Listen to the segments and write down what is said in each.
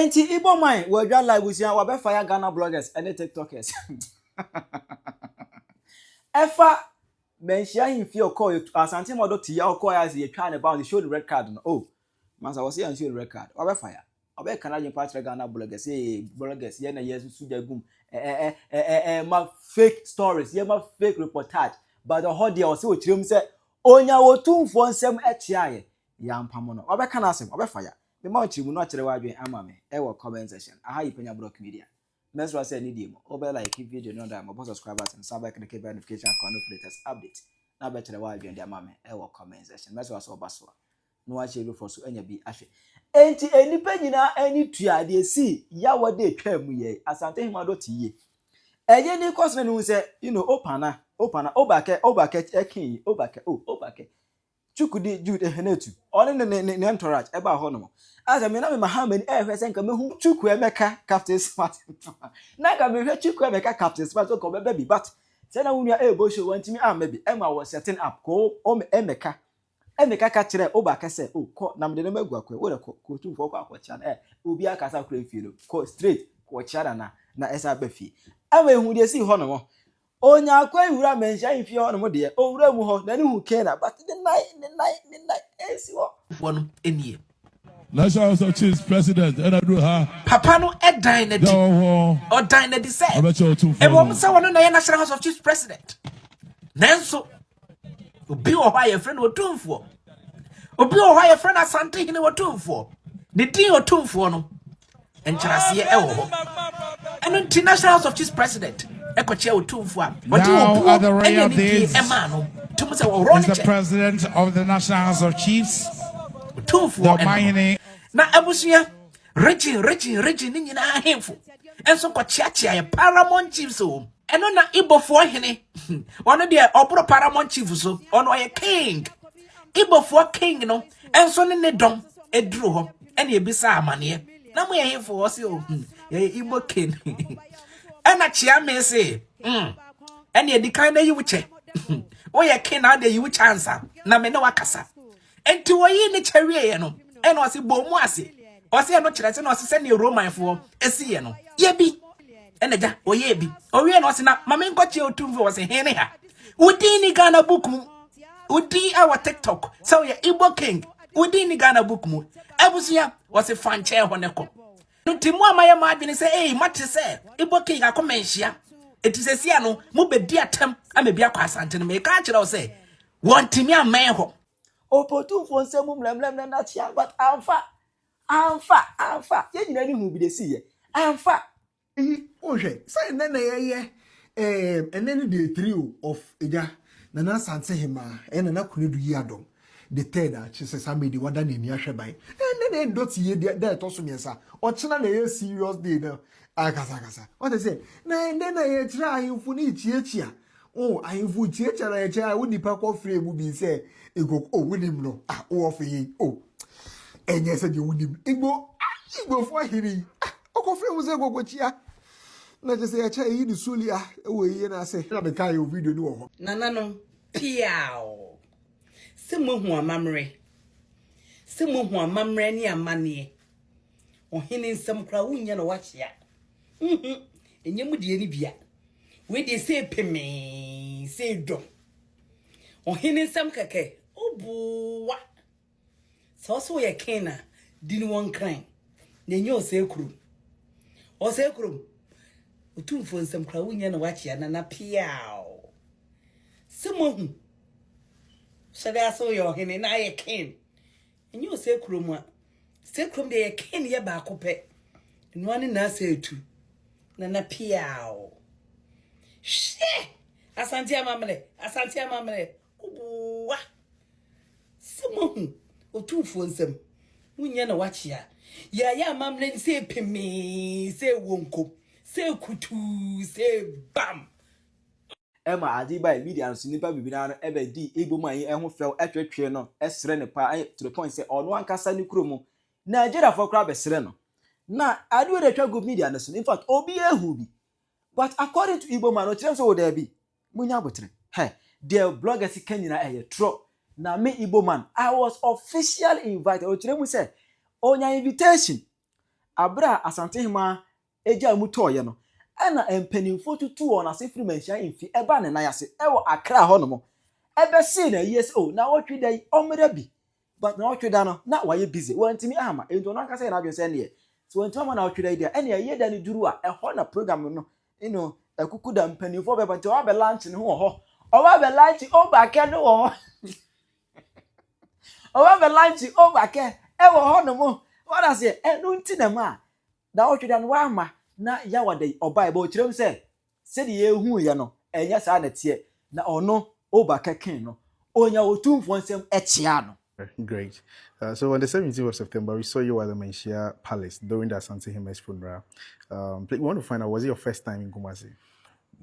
Enti Igbo man we dwa live with ya we fire Ghana bloggers and TikTokers. Efa Manhyia himfie call Asantehene do tia call as ye twa ne bound they show the red card no. Oh, man I was here and show the red card. We fire. Obe Canadian part Ghana bloggers bloggers ye na yesu suja gum ma fake stories ye ma fake reportage but the whole day o say o chirim say onya wotumfo nsem echiaye ya mpamo no obe kana asem obe fire me ma chimu no kire wadwen ama me e wo comment section aha Penyah block media next one say need you obe like video no da mo subscribe button subscribe the keep notification on latest update na be kire wadwen de ama me e wo comment section next one so obaso no wa share for so anya bi ahwe enti enipa nyina ani tua de si ya wode twa mu ye Asantehene do tiye eje ni cause no say opana obake ekin obake chukudi jude ehenetu oni ne entourage eba ho no as me na me mahamani ehwe se nka mehu chuku emeka captain smart na ka me hwe chuku emeka captain smart ko beba bi but say na wunu ebo show wantimi amabi ema was setting up ko emeka ka kire obake se ko na me de magu akwa wo de ko tumfo ko akwacha na obi akasa kura fie ko straight ko chiara na esa ba fie awe hu de si ho no onya akwa wura Manhyia ifie ho no de o wura mu ho na ni hu kena but the night esi ho one enie National House of Chiefs President and I do her papa no edan na di o dan na di say e wo msa wono na National House of Chiefs President nanso obi o hwa ye friend otumfo obi o hwa ye friend Asantehene otumfo ne din otumfo no enkyerase e wo ho eno National House of Chiefs President ekochia otumfo a odi obu ene ni ema no tumu se wo run the President of the National House of Chiefs otumfo na abusia regi ni nyina ahemfo enso kochiachia ye Paramount Chiefs o eno na Igbofo hene ono de obro Paramount Chiefs so ono ye king Igbofo king no enso ne dom eduru ho ene ebisa amane na mo ye hemfo wo se o ye Igbo King ena chia me se ene edikan na yi wuche wo ye king na de yi wuche ansa na me na wakasa enti wo yi ne chewie ye no ena o se bomu ase o se no kire se no se ne Roman fo esi ye no ye bi ena ja o ye bi o wie no se na mame nkochi otumfo wo se hene ha udi ni Ghana book mu udi our TikTok so ye Igbo King udi ni Ghana book mu abusia wo se fanche ho ne ko ntimu amaye ma adwene se mate se Igbo King akoma Manhyia etisesia no mu bedi atem amebi akwa Asantehene me ka kire wo se wontimi amen ho opotumfo nsemu mlemlem na tia but amfa ye nyina ni hu bi de si ye amfa ohwe say na ye enen the trio of eja na Asantehene na kunedu yi adom the third achise somebody wada na ni ahweban na ndot ye there to so miensa o chena na ye serious day na akasa what they say na ye try ahimfu ni chiechia ahimfu chiechia na ye try wo nipa ko free mu bi say ego wonim no wo of yi enye se de wonim igbo fo ahiri o free mu say gogochia na je say ya cha yi ni sulia wo yi na say na be kai video ni wo ho nana no piao Simo hu amamre ni amane ohene nsem kra wunya na wachia enye mu de ni bia we de se peme se do ohene nsem keke obuwa so ye kena dini won kran na enye osekuru otumfo nsem kra wunya na wachia na piao simo hu Sada so yo hene na ye king. Enyo se krom de ye king ye ba kope. Eno ani na se etu. Na piao. She. Asante amamle. Obuwa. Simohu. Otumfo nsem. Wunya na wachia. Ya amamle se pemi, se wonko, se kutu, se bam. Emma Adiba media and sniper bibina no ebe di Igbo man ehun fel etwetwe no esre ne pa to the point say ono ankasa ni kromo Nigeria for kra be sre no na adu de twa go media no so in fact obi ehu bi but according to Igbo man no kire so there be munya botre the bloggers can na tro na me Igbo man I was officially invited o kire mu say onya invitation abra Asantehene eja mu toye no ana empanimfo tutu on asefiri Manhyia mfi eba ne nan ase ewo Accra ho no mo ebe see na yes oh na wotwe dai omra bi but na wotwe da no na waye busy wantimi ama ento no aka say na adwen say ne so wantimi ama na wotwe dai dia ene ye da ne duru a eho na program no ekuku da mpanimfo be bante wa be lunch ne ho owa be lunch o ba ke no ho owa be lunch o ba ke ewo ho no mo what I say enu nti na ma da wotwe da no wa ama na ya wade oba e ba ochirem se de ye hu ye no enya sa na tie na ono o ba keken no onya otumfo nsem echia no. Great. So on the 17th of September, we saw you at the Manhyia Palace during the Asantehene's funeral. We want to find out, was it your first time in Kumasi?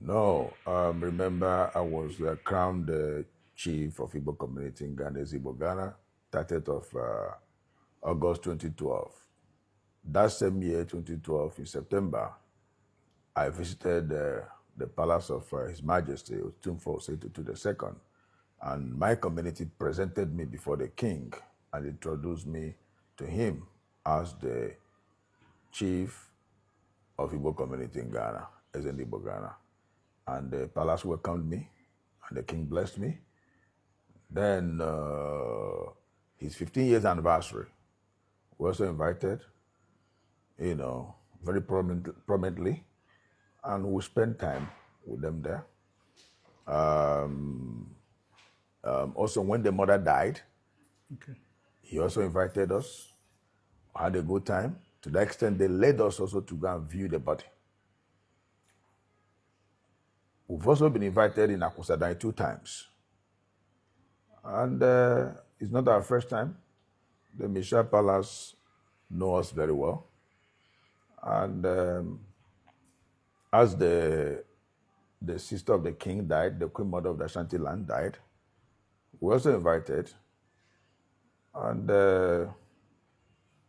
No. Remember, I was crowned the chief of Igbo community in Ghana, Igbo Ghana, 30th of August 2012. That same year, 2012, in September, I visited the palace of His Majesty, Otumfo Setutu II, and my community presented me before the king and introduced me to him as the chief of Igbo community in Ghana, as in Igbo Ghana. And the palace welcomed me, and the king blessed me. Then his 15 years anniversary, we also invited, very prominently, and we spent time with them there. Also, when the mother died, he also invited us, had a good time, to the extent they led us also to go and view the body. We've also been invited in Akusadai 2 times. And it's not our first time. The Manhyia Palace know us very well. And as the sister of the king died, the queen mother of the Ashanti land died, we were also invited. And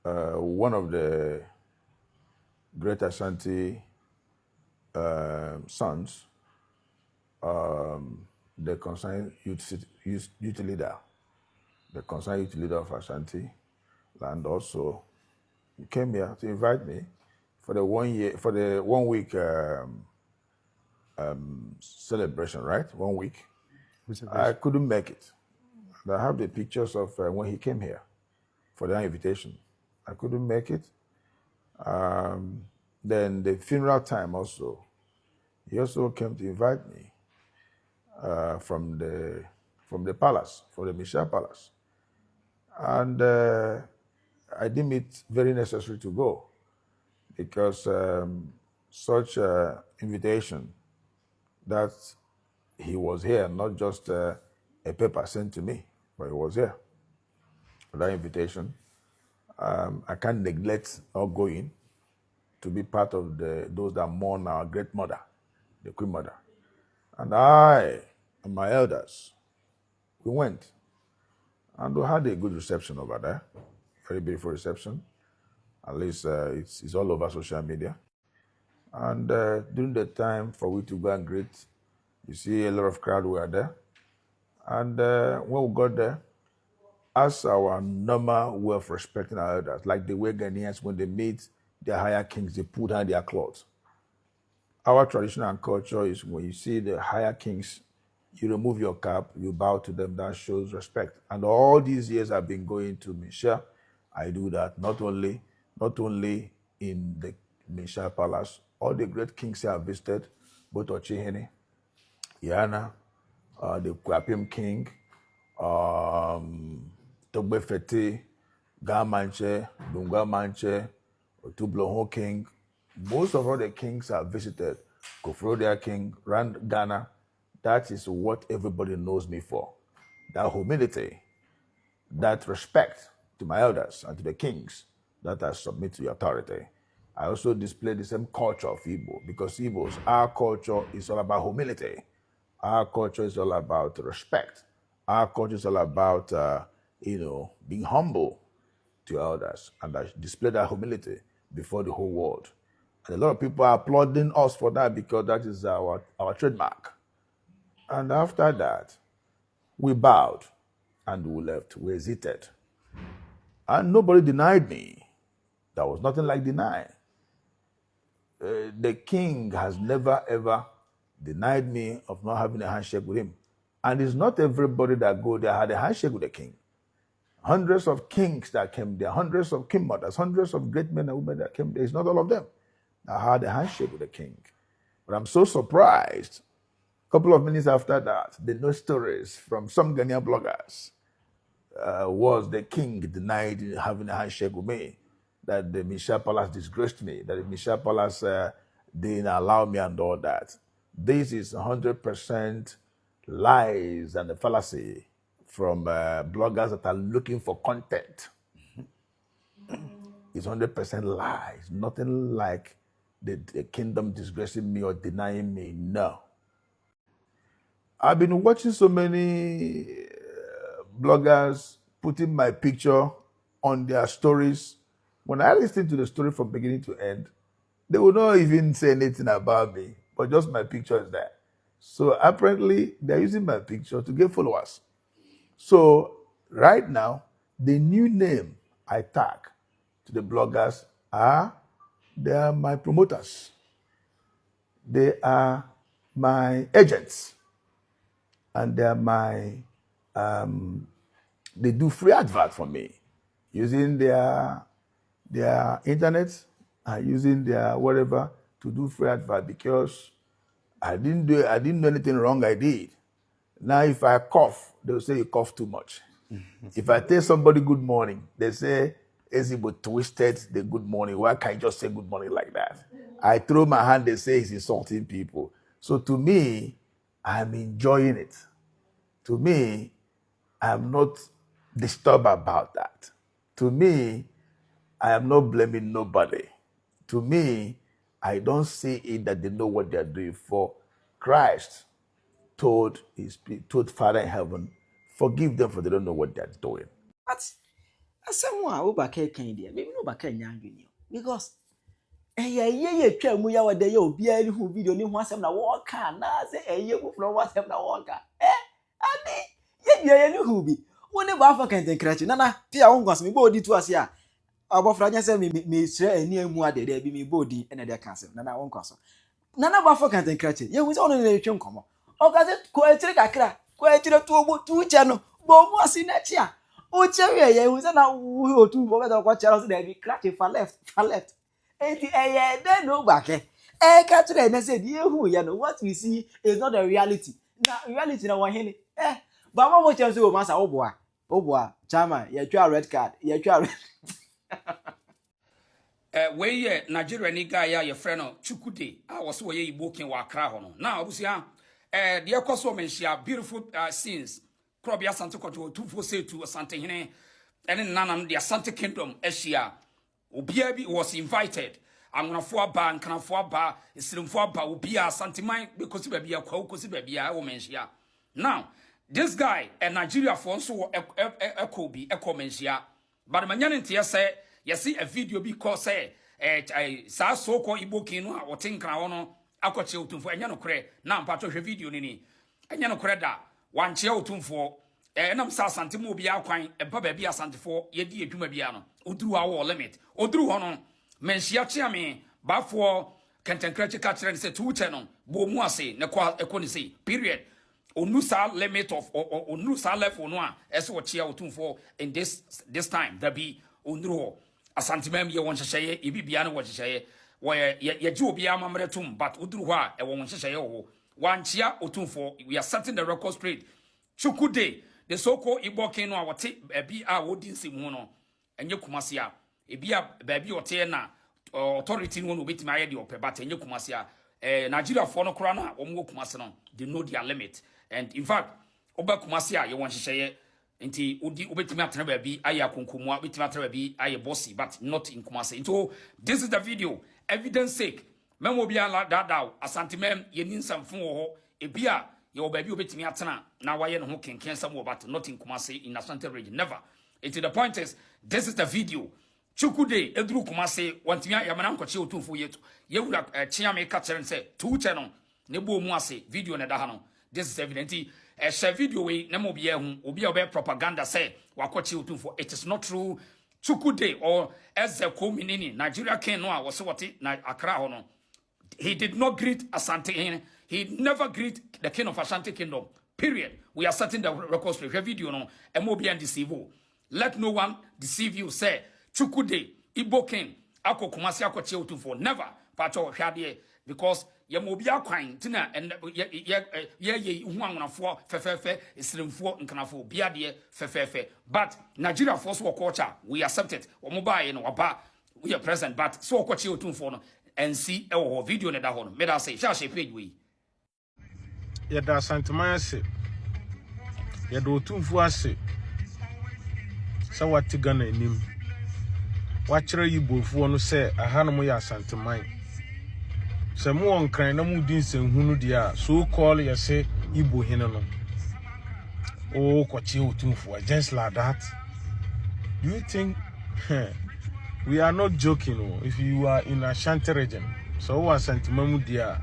one of the great Ashanti sons, the concerned youth leader, of Ashanti land also came here to invite me for the 1 week celebration, right? 1 week. I couldn't make it. And I have the pictures of when he came here for the invitation. I couldn't make it. Then the funeral time also, he also came to invite me from the palace, from the Manhyia Palace. And I deemed it very necessary to go because such invitation that he was here, not just a paper sent to me, but he was here. That invitation, I can't neglect not going to be part of those that mourn our great mother, the Queen Mother. And I and my elders, we went. And we had a good reception over there, very beautiful reception. At least it's all over social media. And during the time for we to go and greet, you see a lot of crowd were there. And when we got there, as our normal way of respecting our elders, like the way Ghanaians, when they meet their higher kings, they put on their clothes. Our tradition and culture is when you see the higher kings, you remove your cap, you bow to them, that shows respect. And all these years I've been going to Manhyia, I do that not only in the Manhyia Palace, all the great kings I have visited, both Asantehene, Yana, the Kwapim King, Togbe Fete, Gamanche, Dunga Manche, Otubloho King. Most of all the kings I've visited, Kofrodia King, ran Ghana. That is what everybody knows me for. That humility, that respect to my elders and to the kings, that I submit to your authority. I also display the same culture of Igbo because Igbos, our culture is all about humility. Our culture is all about respect. Our culture is all about, being humble to elders, and I display that humility before the whole world. And a lot of people are applauding us for that because that is our trademark. And after that, we bowed and we left. We hesitated. And nobody denied me There was nothing like denying. The king has never ever denied me of not having a handshake with him. And it's not everybody that go there had a handshake with the king. Hundreds of kings that came there, hundreds of king mothers, hundreds of great men and women that came there. It's not all of them that had a handshake with the king. But I'm so surprised. A couple of minutes after that, the news stories from some Ghanaian bloggers was the king denied having a handshake with me, that the Manhyia Palace disgraced me, that the Manhyia Palace didn't allow me and all that. This is 100% lies and a fallacy from bloggers that are looking for content. It's 100% lies. Nothing like the kingdom disgracing me or denying me. No. I've been watching so many bloggers putting my picture on their stories. When I listen to the story from beginning to end, they will not even say anything about me, but just my picture is there. So apparently, they're using my picture to get followers. So right now, the new name I tag to the bloggers they are my promoters. They are my agents. And they are my, they do free advert for me using their internet and using their whatever to do free advert because I didn't do anything wrong. I did. Now, if I cough, they'll say you cough too much. If I tell somebody good morning, they say, Ezebo twisted the good morning. Why can't you just say good morning like that? I throw my hand, they say he's insulting people. So to me, I'm enjoying it. To me, I'm not disturbed about that. To me, I am not blaming nobody. To me, I don't see it that they know what they're doing. For Christ told Father in heaven, forgive them for they don't know what they're doing. But asɛm a wo ba ka kan dia maybe no ba ka nya adwene because ye twa mu ya wada ye obi a hu video ni hu asɛm na wo ka na se wo from asɛm na wo ka ani ye ni hu bi wo ne ba fa kan tenkrachi nana ti a wo nkwaso me bo di tu ase a abofra nya sɛ me sire ani amu ade da bi me bo di ene de ka asɛm nana wo nkwaso nana ba fa kan tenkrachi ye hu sɛ ono ne twe nkomo o ka se ko etire kakra ko etire tu obo tu che no bo mu ase na chi a o chewe ye hu sɛ na wo tu bo beta ko chero se da bi crash fa left enti de no gbake ka tire na se di ehu ye no what we see is not the reality na reality na wo hene ba ma mo chenso o masa oboa chama ye twa red card ye twa we Nigeria ni guy ya your friend Chukude was wo ye Igbo King wa Accra ho no now obusia de ekoso Manhyia beautiful scenes Krobia Asante Koto 242 Asantehene ene nanam the Asante Kingdom Asia obia bi was invited angonafo aba nkanafo aba isirimfo aba obia Asanteman because bia kwa kosi bia wo Manhyia now this guy Nigeria for so ekobi Manhyia but manyane ntia say you see a video because sa so called Igbo King no a wotenkra ho no akwache otumfo enya no kre na mpato hwe video ni enya no kre da wanche otumfo enam sa asante mo bia akwan empa ba bia asantefo yedi adwuma bia no oduru awo limit oduru ho no Manhyia chiame bafo kentenkrache ka kire se tuche no bo mu ase ne kwa ekoni se period onu sa limit of onu sa level no a ese wo chia otumfo in this time that be onuru Asantemam ye won hyehye ebibia no wo hyehye wo ye ji obi amamretum but oduru ho a e won hyehye wo wanchia otumfo we are setting the record straight Chukude the so-called Igbo King no a wote bi a wodi nsem ho no enye kumase a ebia baabi wote na authority no obetimi aye de opɛ but enye kumase a Nigeria for no kora na wo mo kumase no they know their limit and in fact oba kumase a ye won hyehye nti odi obetimi atena baabi aye akonkomua obetimi atena baabi aye bossy but not in Kumasi. So this is the video evidence sake memo bia la dada Asantemam ye ninsamfo ho ebia ye baabi obetimi atena na waye no ho kenken sam but not in Kumasi in Asante region never. It the point is this is the video Chukude eduru Kumasi wantimi ayamana nkoche otumfo yetu ye wura chiame ka kire nse tuche no ne bo mu ase video ne da ha no this is evident. Share video we nemo bia hu obi obe propaganda say wakochi otumfo it is not true Chukude or Ezeko Minini, Nigeria King no was what na Accra hono. He did not greet Asantehene. He never greet the king of Ashanti Kingdom. Period. We are setting the records for video no and deceive. Let no one deceive you. Say Chukude, Igbo King, Ako Kumasi Ako Cheutu for never. Pacho Shadie because Yamobia Quine, Tina, and ye for Fefe, Islam for Nkanafo, Biadie, Fefe. But Nigeria Force War Culture, we accept it. Or mobile and Waba, we are present, but so Cheutu for and see our video in that one. May I say, shall she pay we? Yada Santamasi, Yado Tumfuasi, Sawati Ghana in him. Watch you both want to say a Hanamoya Santamai. Some one crying no more dins and Hunudia, so call you say Igbo Hinano. Oh, Kochio Tumfua, just like that. Do you think we are not joking? Oh, if you are in Ashanti region, so was Santimamudia.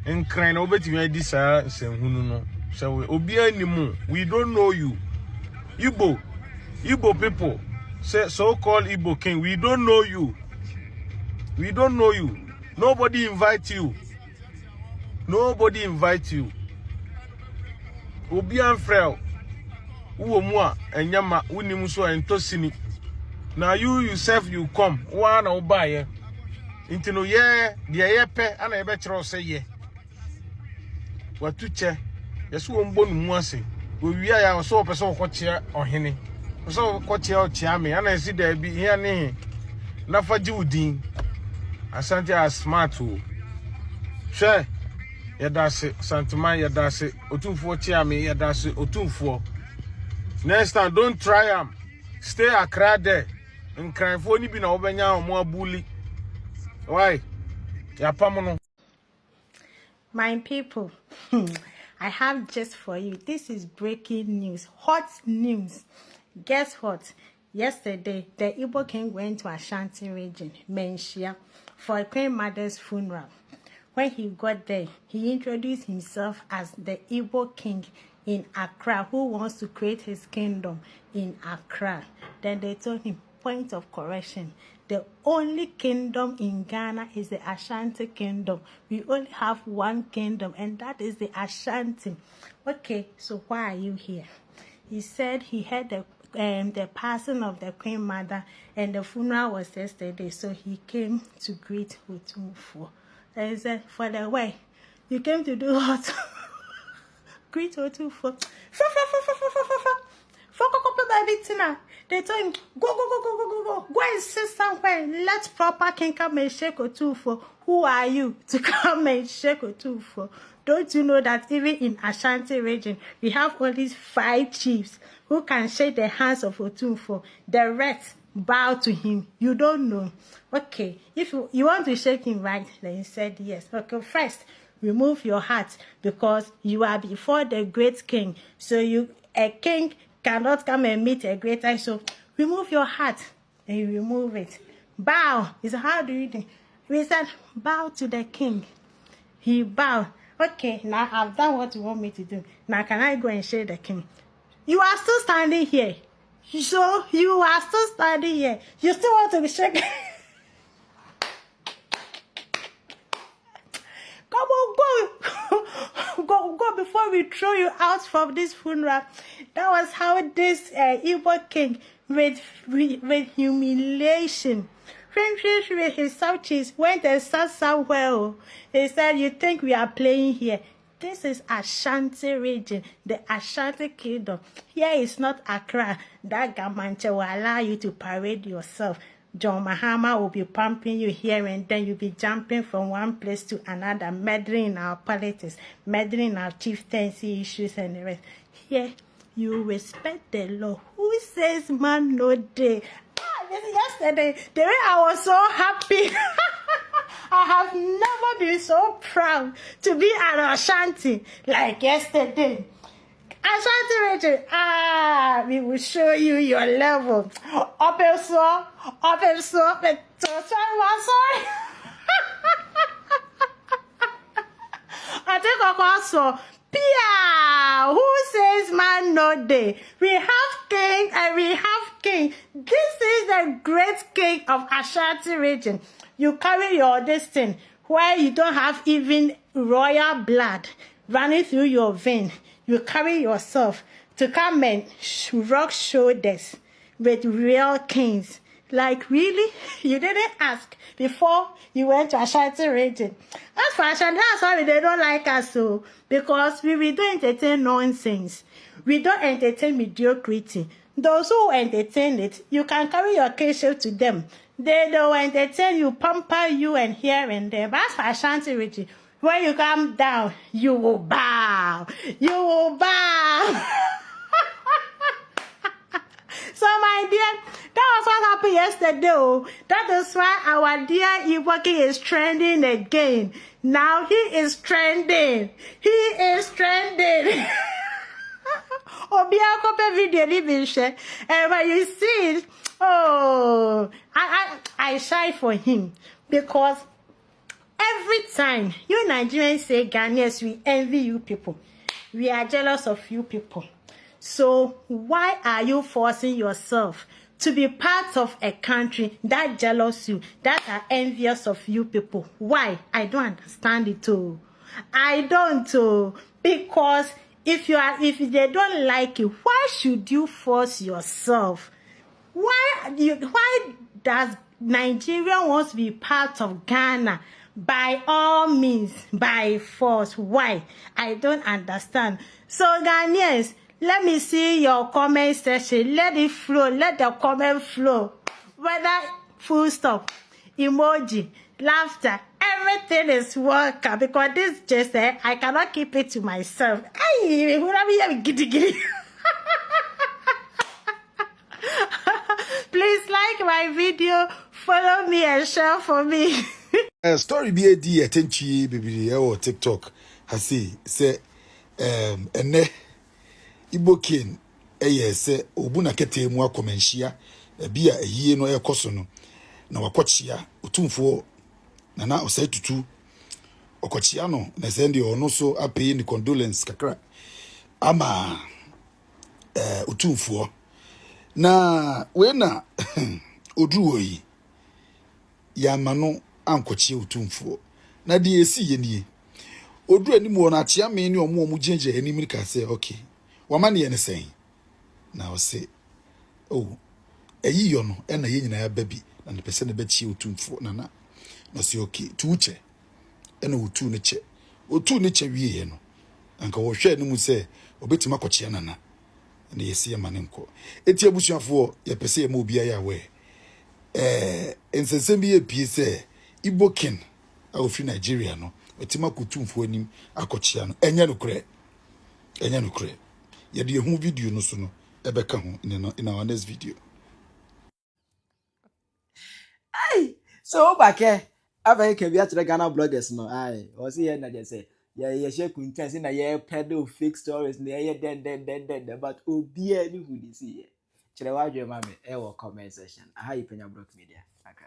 And crying over to me this and Hununo. So we obey anymore. We don't know you. Igbo people. Say so-called Igbo King, we don't know you. We don't know you. Nobody invite you. Nobody invite you. Obi anfrel. Uwo mua enyama unimuso entosini. Now you yourself you come. One obaye. Intino ye yepe ana ebe chiro say ye. Watuche. Yesu ombonu muase. We ya so person kwachia ohene. So kwachia ochiame ana si there be here ne. Na faji udin. Asante as smart o. She yadase Santima yadase otumfo chiame yadase otumfo. Next time don't try am. Stay Accra there. In crime for ni bi na obenya omo abuli. Why? Yapamono. My people, I have just for you. This is breaking news, hot news. Guess what? Yesterday, the Igbo King went to Ashanti region, Manhyia, for a Queen Mother's funeral. When he got there, he introduced himself as the Igbo King in Accra, who wants to create his kingdom in Accra. Then they told him, point of correction, the only kingdom in Ghana is the Ashanti Kingdom. We only have one kingdom, and that is the Ashanti. Okay, so why are you here? He said he had the passing of the Queen Mother, and the funeral was yesterday, so he came to greet Otumfuo. And he said, for the way, you came to do what? Greet Otumfuo. They told him, go and sit somewhere. Let proper king come and shake Otumfuo. Who are you to come and shake Otumfuo? Don't you know that even in Ashanti region, we have only 5 chiefs who can shake the hands of Otumfuo. The rest bow to him. You don't know. Okay, if you want to shake him right, then he said yes. Okay, first, remove your hat because you are before the great king. So a king cannot come and meet a greater. So remove your hat and you remove it. Bow. He said, how do you do? We said, bow to the king. He bowed. Okay, now I've done what you want me to do. Now can I go and shake the king? You are still standing here. So you are still standing here. You still want to be shaken? Come on, go before we throw you out from this funeral. That was how this Igbo King, with humiliation, with his subchiefs, went and sat somewhere. He said, you think we are playing here? This is Ashanti region, the Ashanti Kingdom. Here is not Accra. That Gamanche will allow you to parade yourself. John Mahama will be pumping you here and then you'll be jumping from one place to another, meddling in our politics, meddling in our chieftaincy issues and the rest. Here, you respect the law. Who says man no day? Yesterday, the way I was so happy. I have never been so proud to be an Ashanti like yesterday. Ashanti region, we will show you your level. Open so, sorry. I think of also, Pia, who says man no day? We have king and we have king. This is the great king of Ashanti region. You carry your destiny where you don't have even royal blood running through your vein. You carry yourself to come and rock shoulders with real kings. Like, really? You didn't ask before you went to Ashanti region. As for Ashanti, that's why they don't like us, so because we don't entertain nonsense. We don't entertain mediocrity. Those who entertain it, you can carry your case to them. They don't entertain you, pamper you and here and there. But as for Ashanti region, when you come down, you will bow. You will bow. So, my dear, that was what happened yesterday. Oh. That is why our dear Igbo King is trending again. Now he is trending. He is trending. And when you see it, oh, I shy for him because every time you Nigerians say Ghanaians, we envy you people. We are jealous of you people. So why are you forcing yourself to be part of a country that jealous you, that are envious of you people? Why? I don't understand it too. I don't too. Because if they don't like you, why should you force yourself? Why does Nigeria want to be part of Ghana? By all means, by force. Why? I don't understand. So Ghanaians, let me see your comment section. Let it flow. Let the comment flow. Whether full stop, emoji, laughter, everything is welcome. Because this just I cannot keep it to myself. Please like my video, follow me and share for me. Story be a dear attention baby or TikTok. I say ene Igbo King say obuna kete mu akomanhia bia ehie no ekoso no na wakochia otumfo na osai tutu okochia no na send ono so apay ni condolence kakra ama otumfo na we na odruwo yi ya mano ankochia otumfo na de esi ye nie odru anim wo na achia me ni omo ginje anim ka say okay wamane ye ne sen na o say oh eyiyo no e na ye nyina ya babi na ne pese ne bachie otumfo na no say okay tu uche e na otu ne che wie ye no anka wo hwe anim say obetima kochia na na yesi ye mane nko eti abusuafo ye pese ye ma obi ya we ensensem bi ye pie say Igbo King a ofri Nigeria no otima kutumfo anim akochia no enya no kure ye de hu video no so no ebeka ho in our next video. Ay, so back aba ke bi atre Ghana bloggers no ay o see here na je say ye share content na ye pedo fake stories na ye den but obi ani hu di see here kire wa dwe ma me e wo comment section aha Penyah Media aka